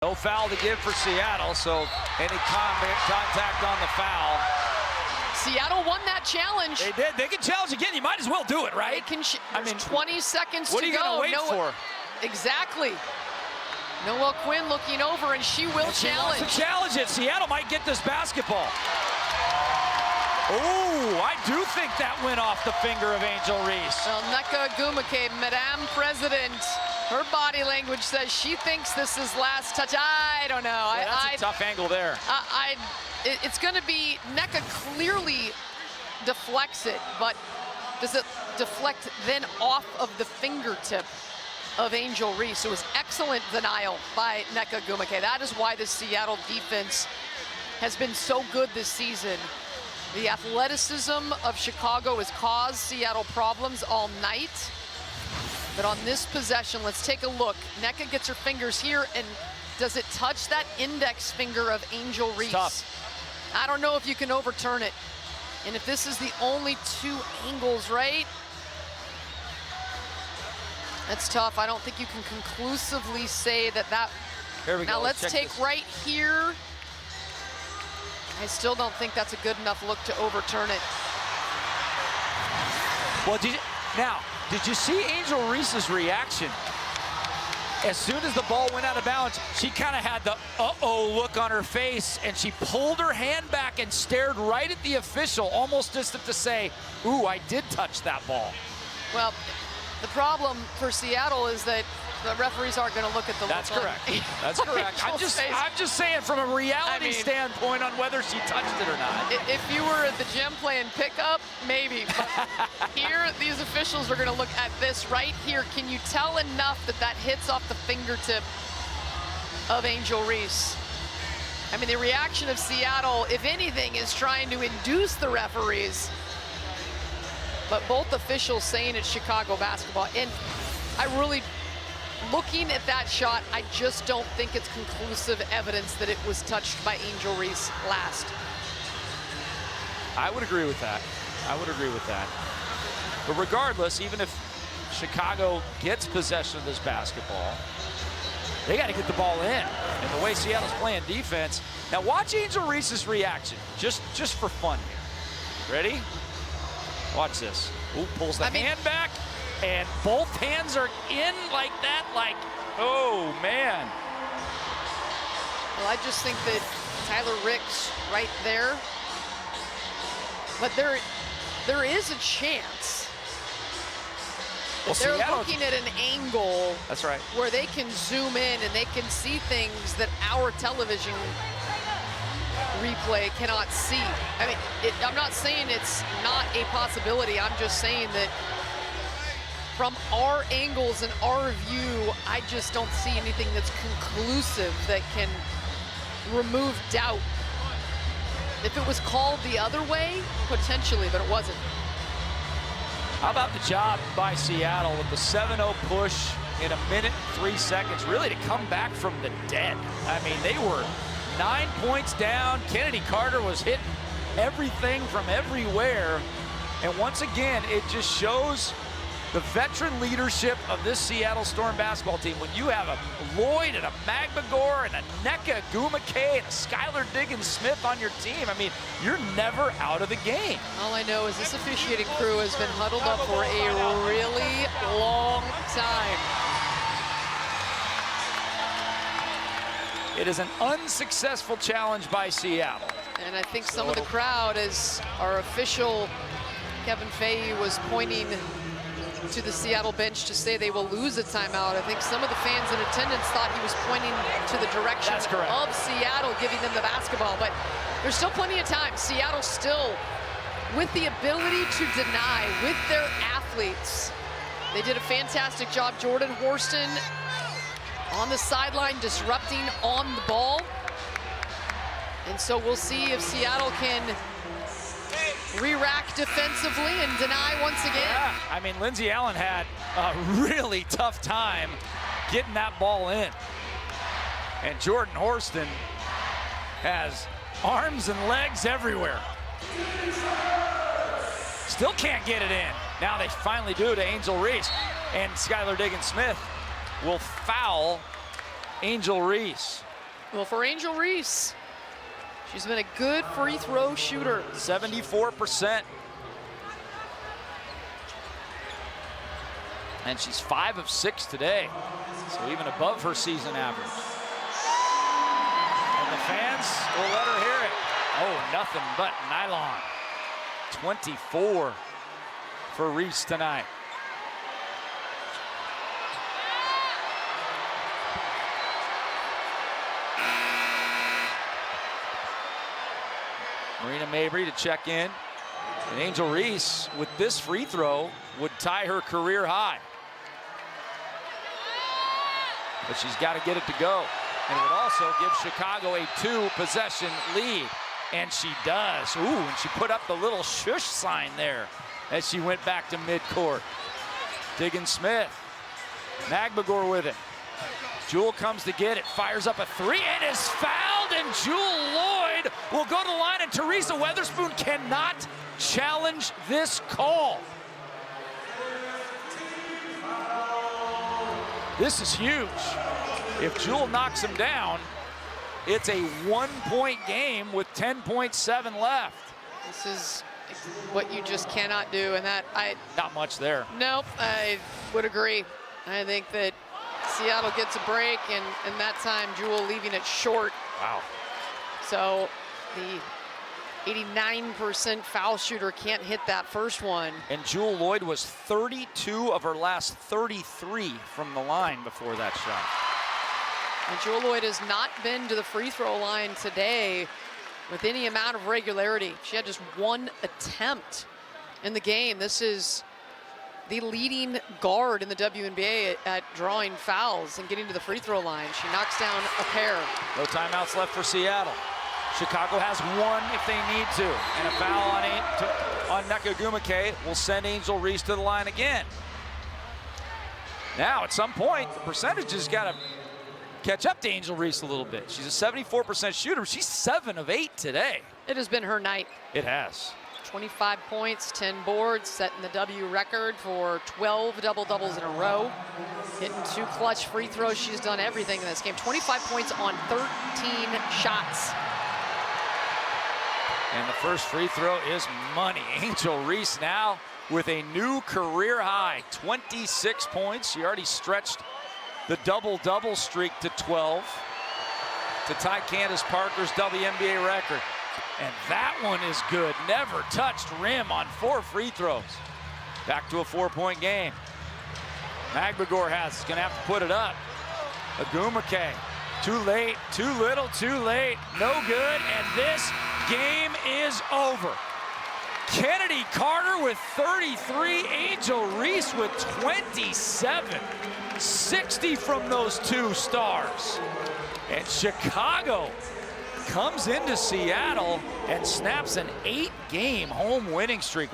No foul to give for Seattle, so any contact on the foul. Seattle won that challenge. They did. They can challenge again. You might as well do it, right? I mean, 20 seconds to go. What are you going to wait for? Exactly. Noelle Quinn looking over, and she will challenge. She wants to challenge it. Seattle might get this basketball. Oh, I do think that went off the finger of Angel Reese. Well, ncaaw, Madame President, her body language says she thinks this is last touch. I don't know. Yeah, that's a tough angle there. It's going to be, ncaaw clearly deflects it, but does it deflect then off of the fingertip of Angel Reese? It was excellent denial by ncaaw. That is why the Seattle defense has been so good this season. The athleticism of Chicago has caused Seattle problems all night. But on this possession, let's take a look. ncaaw gets her fingers here, and does it touch that index finger of Angel Reese? Tough. I don't know if you can overturn it. And if this is the only two angles, right? That's tough. I don't think you can conclusively say that. Here we go. Now let's take right here. I still don't think that's a good enough look to overturn it. Well, did you see Angel Reese's reaction? As soon as the ball went out of bounds, she kind of had the uh-oh look on her face, and she pulled her hand back and stared right at the official, almost as if to say, ooh, I did touch that ball. Well, the problem for Seattle is that the referees aren't going to look at the That's correct. That's correct. I'm just saying from a reality standpoint on whether she touched it or not. If you were at the gym playing pickup, maybe. But here, these officials are going to look at this right here. Can you tell enough that that hits off the fingertip of Angel Reese? I mean, the reaction of Seattle, if anything, is trying to induce the referees. But both officials saying it's Chicago basketball. And I really, looking at that shot, I just don't think it's conclusive evidence that it was touched by Angel Reese last. I would agree with that. I would agree with that. But regardless, even if Chicago gets possession of this basketball, they got to get the ball in. And the way Seattle's playing defense. Now watch Angel Reese's reaction, just for fun here. Ready? Watch this. Ooh, pulls the hand back, and both hands are in like that, like, oh, man. Well, I just think that Tyler Ricks right there, but there is a chance that they're looking at an angle. That's right. Where they can zoom in and they can see things that our television replay cannot see. I mean, I'm not saying it's not a possibility. I'm just saying that from our angles and our view, I just don't see anything that's conclusive that can remove doubt. If it was called the other way, potentially, but it wasn't. How about the job by Seattle with the 7-0 push in 1 minute and 3 seconds, really to come back from the dead. I mean, they were 9 points down. Chennedy Carter was hitting everything from everywhere. And once again, it just shows the veteran leadership of this Seattle Storm basketball team. When you have a Lloyd and a Magbagor and a ncaaw and a Skylar Diggins-Smith on your team, I mean, you're never out of the game. All I know is this officiating crew has been huddled up for a really long time. It is an unsuccessful challenge by Seattle. And I think some of the crowd, as our official Kevin Fahey was pointing to the Seattle bench to say they will lose a timeout, I think some of the fans in attendance thought he was pointing to the direction of Seattle, giving them the basketball. But there's still plenty of time. Seattle still with the ability to deny with their athletes. They did a fantastic job. Jordan Horston on the sideline, disrupting on the ball. And so we'll see if Seattle can re-rack defensively and deny once again. Yeah, I mean, Lindsey Allen had a really tough time getting that ball in. And Jordan Horston has arms and legs everywhere. Still can't get it in. Now they finally do to Angel Reese. And Skylar Diggins-Smith will foul Angel Reese. Well, for Angel Reese, she's been a good free throw shooter. 74%. And she's 5 of 6 today, so even above her season average. And the fans will let her hear it. Oh, nothing but nylon. 24 for Reese tonight. Marina Mabry to check in. And Angel Reese, with this free throw, would tie her career high. But she's got to get it to go. And it would also give Chicago a 2-possession lead. And she does. Ooh, and she put up the little shush sign there as she went back to midcourt. Diggins-Smith. Magbagor with it. Jewel comes to get it, fires up a 3, and is fouled, and Jewel Lloyd will go to the line, and Teresa Weatherspoon cannot challenge this call. This is huge. If Jewel knocks him down, it's a 1-point game with 10.7 left. This is what you just cannot do, and that Not much there. Nope, I would agree. I think that Seattle gets a break, and that time Jewel leaving it short. Wow. So the 89% foul shooter can't hit that first one. And Jewel Lloyd was 32 of her last 33 from the line before that shot. And Jewel Lloyd has not been to the free throw line today with any amount of regularity. She had just one attempt in the game. This is the leading guard in the WNBA at drawing fouls and getting to the free throw line. She knocks down a pair. No timeouts left for Seattle. Chicago has one if they need to. And a foul on Ncaaw will send Angel Reese to the line again. Now, at some point, the percentage has got to catch up to Angel Reese a little bit. She's a 74% shooter. She's 7 of 8 today. It has been her night. It has. 25 points, 10 boards, setting the W record for 12 double-doubles in a row. Hitting 2 clutch free throws. She's done everything in this game. 25 points on 13 shots. And the first free throw is money. Angel Reese now with a new career high, 26 points. She already stretched the double-double streak to 12 to tie Candace Parker's WNBA record. And that one is good. Never touched rim on 4 free throws. Back to a 4-point game. Magbagor is gonna have to put it up. Agumake, too late, too little, too late, no good, and this game is over. Chennedy Carter with 33, Angel Reese with 27. 60 from those 2 stars. And Chicago comes into Seattle and snaps an 8-game home winning streak.